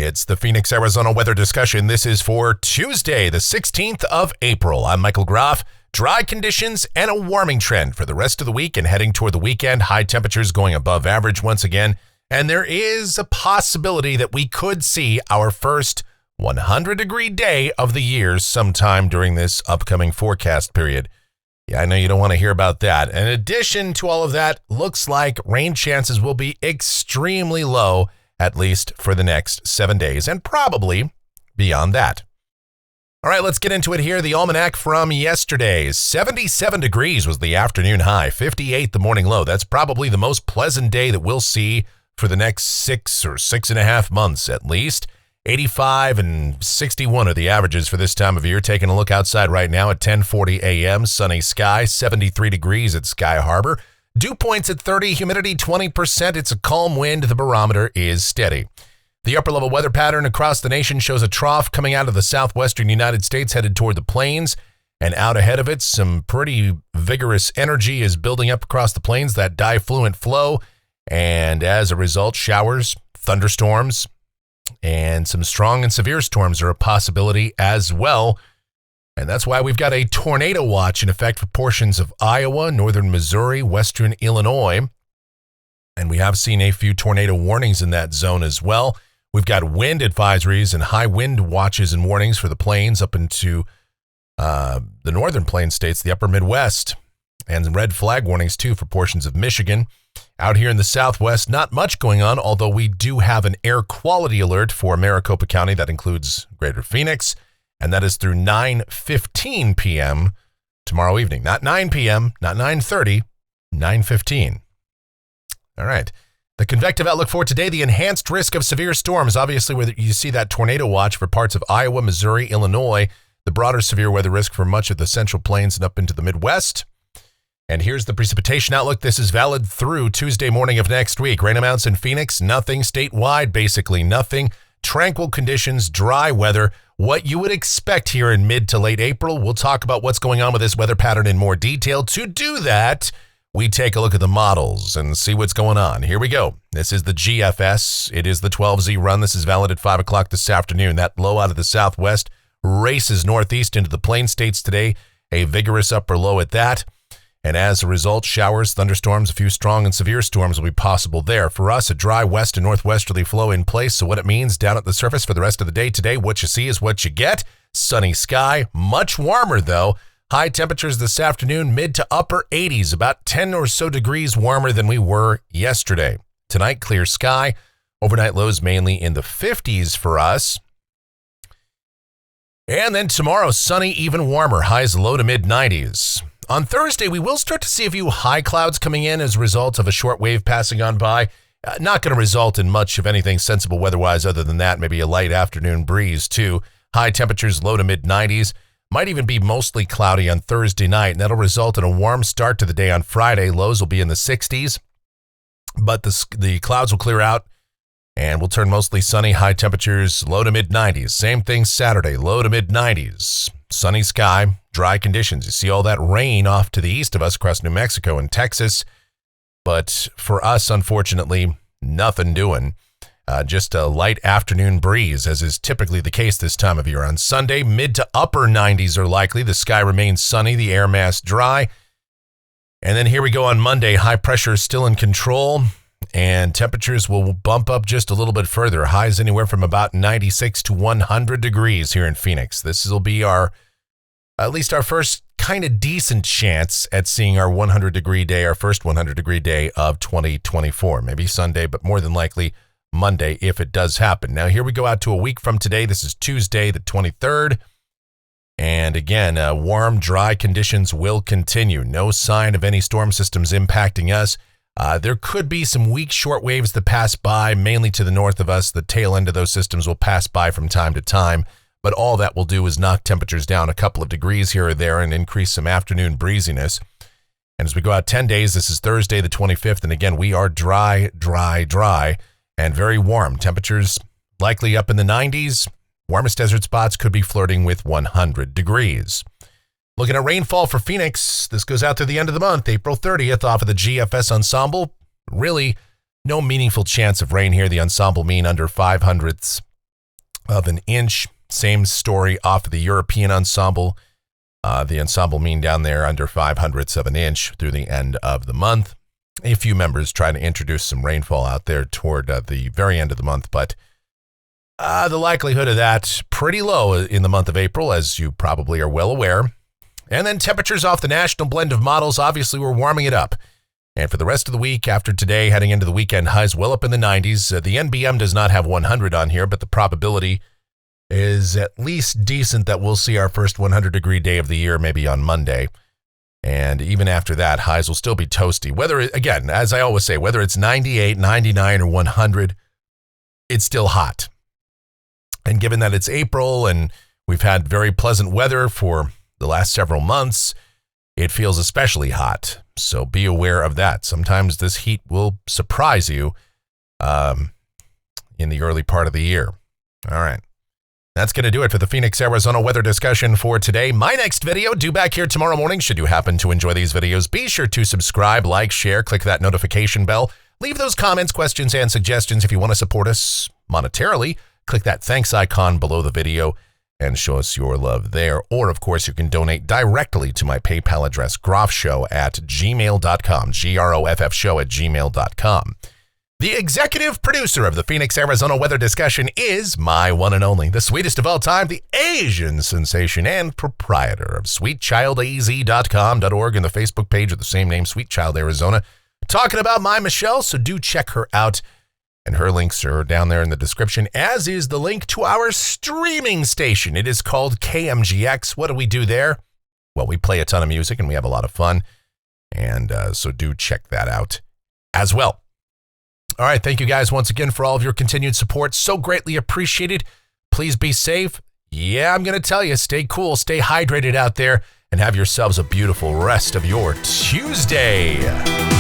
It's the Phoenix, Arizona weather discussion. This is for Tuesday, the 16th of April. I'm Michael Groff. Dry conditions and a warming trend for the rest of the week and heading toward the weekend. High temperatures going above average once again. And there is a possibility that we could see our first 100-degree day of the year sometime during this upcoming forecast period. Yeah, I know you don't want to hear about that. In addition to all of that, looks like rain chances will be extremely low, at least for the next 7 days, and probably beyond that. All right, let's get into it here. The almanac from yesterday. 77 degrees was the afternoon high, 58 the morning low. That's probably the most pleasant day that we'll see for the next 6 or 6.5 months at least. 85 and 61 are the averages for this time of year. Taking a look outside right now at 10:40 a.m. Sunny sky, 73 degrees at Sky Harbor. Dew points at 30, humidity 20%. It's a calm wind. The barometer is steady. The upper level weather pattern across the nation shows a trough coming out of the southwestern United States headed toward the plains. And out ahead of it, some pretty vigorous energy is building up across the plains, that diffluent flow. And as a result, showers, thunderstorms, and some strong and severe storms are a possibility as well. And that's why we've got a tornado watch in effect for portions of Iowa, northern Missouri, western Illinois. And we have seen a few tornado warnings in that zone as well. We've got wind advisories and high wind watches and warnings for the plains up into the northern plain states, the upper Midwest, and red flag warnings too for portions of Michigan. Out here in the southwest, not much going on, although we do have an air quality alert for Maricopa County that includes Greater Phoenix, and that is through 9:15 p.m. tomorrow evening. Not 9 p.m., not 9:30, 9:15. All right. The convective outlook for today, the enhanced risk of severe storms. Obviously, where you see that tornado watch for parts of Iowa, Missouri, Illinois, the broader severe weather risk for much of the central plains and up into the Midwest. And here's the precipitation outlook. This is valid through Tuesday morning of next week. Rain amounts in Phoenix, nothing statewide, basically nothing. Tranquil conditions, dry weather, what you would expect here in mid to late April. We'll talk about what's going on with this weather pattern in more detail. To do that, we take a look at the models and see what's going on. Here we go. This is the GFS. It is the 12Z run. This is valid at 5 o'clock this afternoon. That low out of the southwest races northeast into the plain states today. A vigorous upper low at that. And as a result, showers, thunderstorms, a few strong and severe storms will be possible there. For us, a dry west and northwesterly flow in place. So what it means down at the surface for the rest of the day today, what you see is what you get. Sunny sky, much warmer though. High temperatures this afternoon, mid to upper 80s, about 10 or so degrees warmer than we were yesterday. Tonight, clear sky. Overnight lows mainly in the 50s for us. And then tomorrow, sunny, even warmer. Highs low to mid 90s. On Thursday, we will start to see a few high clouds coming in as a result of a short wave passing on by. Not going to result in much of anything sensible weather-wise other than that, maybe a light afternoon breeze too. High temperatures low to mid 90s. Might even be mostly cloudy on Thursday night, and that'll result in a warm start to the day on Friday. Lows will be in the 60s, but the clouds will clear out and will turn mostly sunny. High temperatures low to mid 90s. Same thing Saturday, low to mid 90s. Sunny sky, dry conditions. You see all that rain off to the east of us across New Mexico and Texas. But for us, unfortunately, nothing doing. Just a light afternoon breeze, as is typically the case this time of year. On Sunday, mid to upper 90s are likely. The sky remains sunny, the air mass dry. And then here we go on Monday. High pressure is still in control, and temperatures will bump up just a little bit further. Highs anywhere from about 96 to 100 degrees here in Phoenix. This will be at least our first kind of decent chance at seeing our 100-degree day, our first 100-degree day of 2024. Maybe Sunday, but more than likely Monday if it does happen. Now here we go out to a week from today. This is Tuesday, the 23rd. And again, warm, dry conditions will continue. No sign of any storm systems impacting us. There could be some weak short waves that pass by, mainly to the north of us. The tail end of those systems will pass by from time to time, but all that will do is knock temperatures down a couple of degrees here or there and increase some afternoon breeziness. And as we go out 10 days, this is Thursday the 25th, and again, we are dry, dry, dry, and very warm. Temperatures likely up in the 90s. Warmest desert spots could be flirting with 100 degrees. Looking at rainfall for Phoenix, this goes out to the end of the month, April 30th, off of the GFS ensemble. Really, no meaningful chance of rain here. The ensemble mean under 5/100 of an inch. Same story off of the European ensemble. The ensemble mean down there under 0.05 of an inch through the end of the month. A few members trying to introduce some rainfall out there toward the very end of the month, but the likelihood of that pretty low in the month of April, as you probably are well aware. And then temperatures off the national blend of models, obviously we're warming it up. And for the rest of the week, after today, heading into the weekend, highs well up in the 90s. The NBM does not have 100 on here, but the probability is at least decent that we'll see our first 100-degree day of the year maybe on Monday. And even after that, highs will still be toasty. Whether, again, as I always say, whether it's 98, 99, or 100, it's still hot. And given that it's April and we've had very pleasant weather for the last several months, it feels especially hot. So be aware of that. Sometimes this heat will surprise you in the early part of the year. All right. That's going to do it for the Phoenix, Arizona weather discussion for today. My next video due back here tomorrow morning. Should you happen to enjoy these videos, be sure to subscribe, like, share, click that notification bell. Leave those comments, questions, and suggestions. If you want to support us monetarily, click that thanks icon below the video and show us your love there. Or, of course, you can donate directly to my PayPal address, groffshow@gmail.com, groffshow@gmail.com. The executive producer of the Phoenix, Arizona weather discussion is my one and only, the sweetest of all time, the Asian sensation and proprietor of sweetchildaz.com.org and the Facebook page of the same name, Sweet Child Arizona, talking about my Michelle, so do check her out. And her links are down there in the description, as is the link to our streaming station. It is called KMGX. What do we do there? Well, we play a ton of music and we have a lot of fun. And so do check that out as well. All right, thank you guys once again for all of your continued support. So greatly appreciated. Please be safe. Yeah, I'm going to tell you, stay cool, stay hydrated out there, and have yourselves a beautiful rest of your Tuesday.